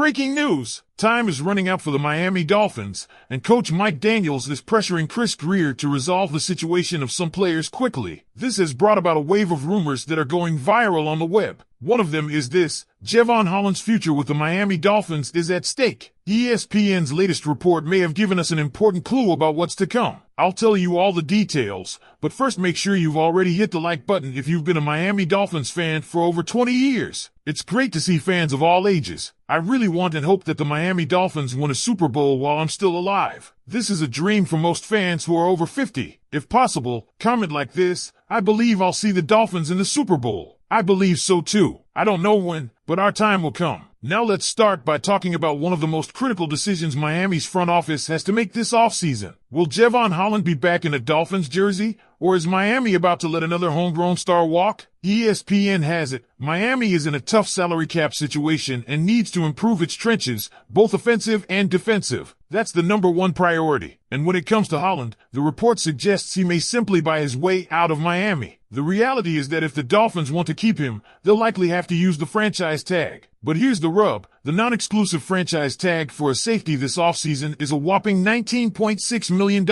Breaking news! Time is running out for the Miami Dolphins, and Coach Mcdaniel is pressuring Chris Grier to resolve the situation of some players quickly. This has brought about a wave of rumors that are going viral on the web. One of them is this: Javon Holland's future with the Miami Dolphins is at stake. ESPN's latest report may have given us an important clue about what's to come. I'll tell you all the details, but first make sure you've already hit the like button if you've been a Miami Dolphins fan for over 20 years. It's great to see fans of all ages. I really want and hope that the Miami Dolphins win a Super Bowl while I'm still alive. This is a dream for most fans who are over 50. If possible, comment like this: I believe I'll see the Dolphins in the Super Bowl. I believe so too. I don't know when, but our time will come. Now let's start by talking about one of the most critical decisions Miami's front office has to make this offseason. Will Javon Holland be back in a Dolphins jersey, or is Miami about to let another homegrown star walk? ESPN has it: Miami is in a tough salary cap situation and needs to improve its trenches, both offensive and defensive. That's the number one priority. And when it comes to Holland, the report suggests he may simply buy his way out of Miami. The reality is that if the Dolphins want to keep him, they'll likely have to use the franchise tag. But here's the rub: the non-exclusive franchise tag for a safety this offseason is a whopping $19.6 million.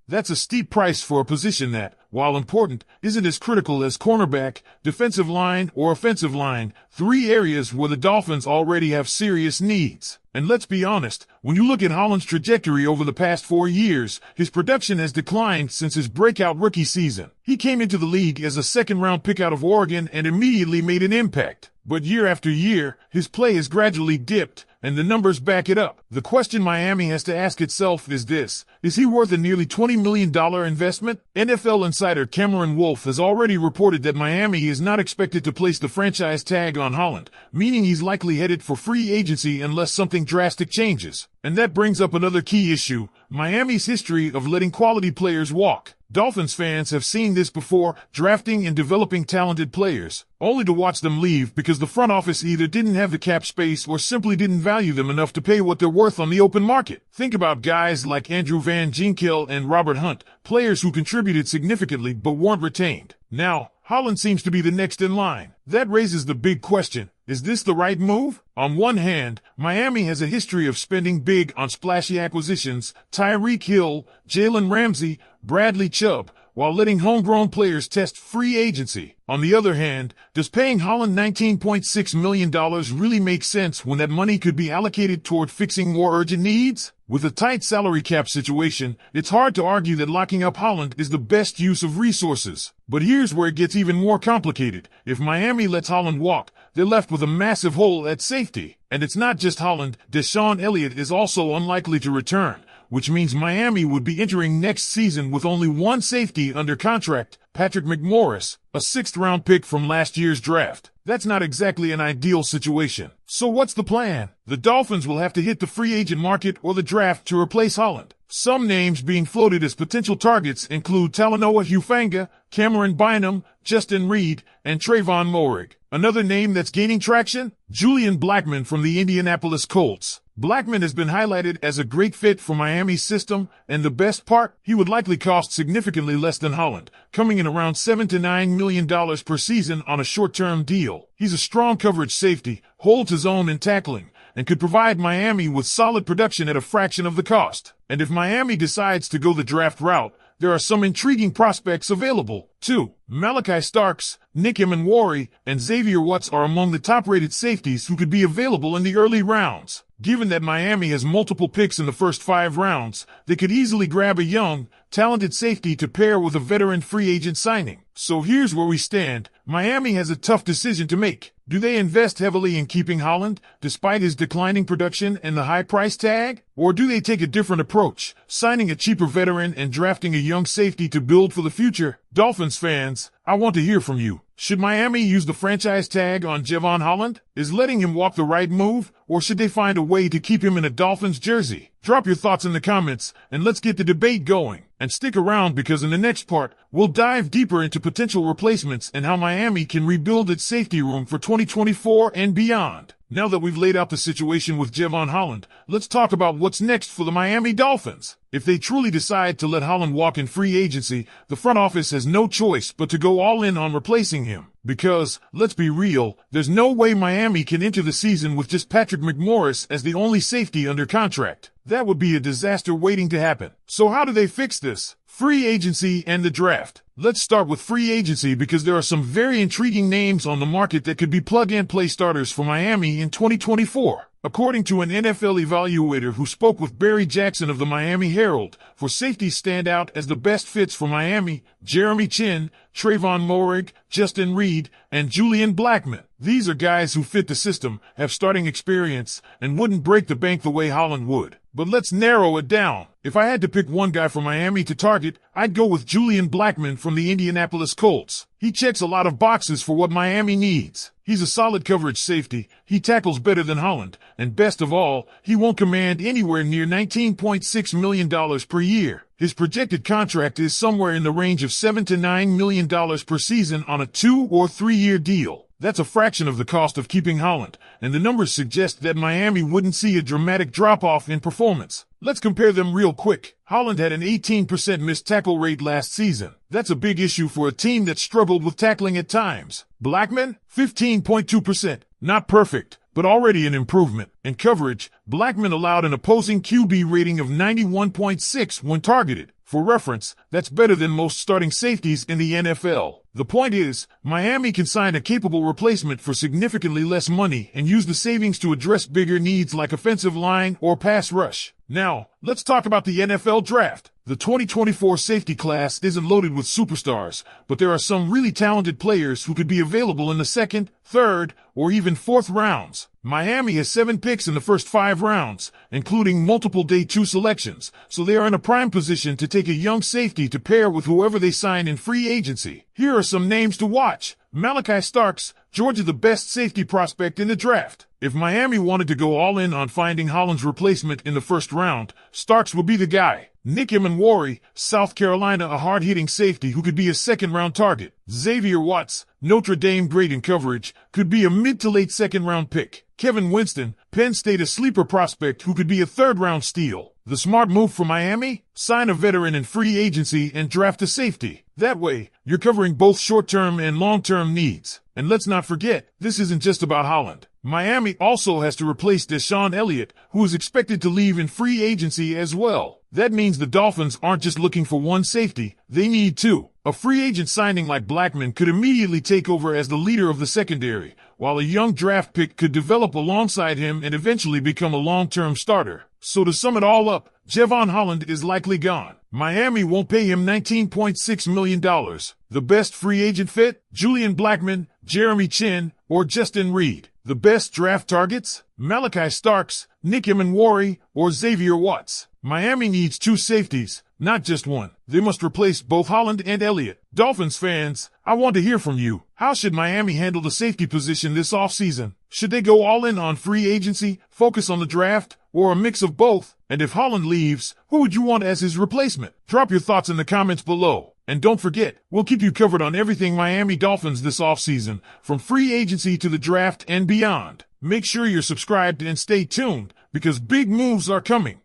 That's a steep price for a position that, while important, isn't as critical as cornerback, defensive line, or offensive line, three areas where the Dolphins already have serious needs. And let's be honest, when you look at Holland's trajectory over the past 4 years, his production has declined since his breakout rookie season. He came into the league as a second-round pick out of Oregon and immediately made an impact. But year after year, his play has gradually dipped, and the numbers back it up. The question Miami has to ask itself is this: is he worth a nearly $20 million investment? NFL insider Cameron Wolfe has already reported that Miami is not expected to place the franchise tag on Holland, meaning he's likely headed for free agency unless something drastic changes. And that brings up another key issue: Miami's history of letting quality players walk. Dolphins fans have seen this before, drafting and developing talented players, only to watch them leave because the front office either didn't have the cap space or simply didn't value them enough to pay what they're worth on the open market. Think about guys like Andrew Van Ginkel and Robert Hunt, players who contributed significantly but weren't retained. Now, Holland seems to be the next in line. That raises the big question: is this the right move? On one hand, Miami has a history of spending big on splashy acquisitions: Tyreek Hill, Jalen Ramsey, Bradley Chubb, while letting homegrown players test free agency. On the other hand, does paying Holland $19.6 million really make sense when that money could be allocated toward fixing more urgent needs? With a tight salary cap situation, it's hard to argue that locking up Holland is the best use of resources. But here's where it gets even more complicated. If Miami lets Holland walk, they're left with a massive hole at safety. And it's not just Holland. Deshaun Elliott is also unlikely to return, which means Miami would be entering next season with only one safety under contract: Patrick McMorris, a 6th-round pick from last year's draft. That's not exactly an ideal situation. So what's the plan? The Dolphins will have to hit the free agent market or the draft to replace Holland. Some names being floated as potential targets include Talanoa Hufanga, Cameron Bynum, Justin Reed, and Trayvon Moehrig. Another name that's gaining traction? Julian Blackmon from the Indianapolis Colts. Blackmon has been highlighted as a great fit for Miami's system, and the best part, he would likely cost significantly less than Holland, coming in around $7 to $9 million per season on a short-term deal. He's a strong coverage safety, holds his own in tackling, and could provide Miami with solid production at a fraction of the cost. And if Miami decides to go the draft route, there are some intriguing prospects available, too. Malachi Starks, Nick Emanwari, and Xavier Watts are among the top-rated safeties who could be available in the early rounds. Given that Miami has multiple picks in the first 5 rounds, they could easily grab a young, talented safety to pair with a veteran free agent signing. So here's where we stand. Miami has a tough decision to make. Do they invest heavily in keeping Holland, despite his declining production and the high price tag? Or do they take a different approach, signing a cheaper veteran and drafting a young safety to build for the future? Dolphins fans, I want to hear from you. Should Miami use the franchise tag on Javon Holland? Is letting him walk the right move, or should they find a way to keep him in a Dolphins jersey? Drop your thoughts in the comments, and let's get the debate going. And stick around because in the next part, we'll dive deeper into potential replacements and how Miami can rebuild its safety room for 2024 and beyond. Now that we've laid out the situation with Javon Holland, let's talk about what's next for the Miami Dolphins. If they truly decide to let Holland walk in free agency, the front office has no choice but to go all in on replacing him. Because, let's be real, there's no way Miami can enter the season with just Patrick McMorris as the only safety under contract. That would be a disaster waiting to happen. So how do they fix this? Free agency and the draft. Let's start with free agency because there are some very intriguing names on the market that could be plug-and-play starters for Miami in 2024. According to an NFL evaluator who spoke with Barry Jackson of the Miami Herald, for safeties stand out as the best fits for Miami: Jeremy Chinn, Trayvon Moehrig, Justin Reed, and Julian Blackmon. These are guys who fit the system, have starting experience, and wouldn't break the bank the way Holland would. But let's narrow it down. If I had to pick one guy for Miami to target, I'd go with Julian Blackmon from the Indianapolis Colts. He checks a lot of boxes for what Miami needs. He's a solid coverage safety, he tackles better than Holland, and best of all, he won't command anywhere near $19.6 million per year. His projected contract is somewhere in the range of $7 to $9 million per season on a 2 or 3 year deal. That's a fraction of the cost of keeping Holland, and the numbers suggest that Miami wouldn't see a dramatic drop-off in performance. Let's compare them real quick. Holland had an 18% missed tackle rate last season. That's a big issue for a team that struggled with tackling at times. Blackmon, 15.2%. Not perfect, but already an improvement. In coverage, Blackmon allowed an opposing QB rating of 91.6 when targeted. For reference, that's better than most starting safeties in the NFL. The point is, Miami can sign a capable replacement for significantly less money and use the savings to address bigger needs like offensive line or pass rush. Now, let's talk about the NFL draft. The 2024 safety class isn't loaded with superstars, but there are some really talented players who could be available in the second, third, or even fourth rounds. Miami has 7 picks in the first 5 rounds, including multiple day 2 selections, so they are in a prime position to take a young safety to pair with whoever they sign in free agency. Here are some names to watch. Malachi Starks, Georgia, the best safety prospect in the draft. If Miami wanted to go all in on finding Holland's replacement in the first round, Starks would be the guy. Nick Emenwari, South Carolina, a hard-hitting safety who could be a second-round target. Xavier Watts, Notre Dame, great in coverage, could be a mid to late second-round pick. Kevin Winston, Penn State, a sleeper prospect who could be a third-round steal. The smart move for Miami? Sign a veteran in free agency and draft a safety. That way, you're covering both short-term and long-term needs. And let's not forget, this isn't just about Holland. Miami also has to replace Deshaun Elliott, who is expected to leave in free agency as well. That means the Dolphins aren't just looking for one safety, they need 2. A free agent signing like Blackmon could immediately take over as the leader of the secondary, while a young draft pick could develop alongside him and eventually become a long-term starter. So to sum it all up, Javon Holland is likely gone. Miami won't pay him $19.6 million. The best free agent fit? Julian Blackmon, Jeremy Chinn, or Justin Reed. The best draft targets? Malachi Starks, Nick Emenwari, or Xavier Watts. Miami needs 2 safeties, not just one. They must replace both Holland and Elliott. Dolphins fans, I want to hear from you. How should Miami handle the safety position this offseason? Should they go all in on free agency, focus on the draft, or a mix of both? And if Holland leaves, who would you want as his replacement? Drop your thoughts in the comments below. And don't forget, we'll keep you covered on everything Miami Dolphins this offseason, from free agency to the draft and beyond. Make sure you're subscribed and stay tuned, because big moves are coming.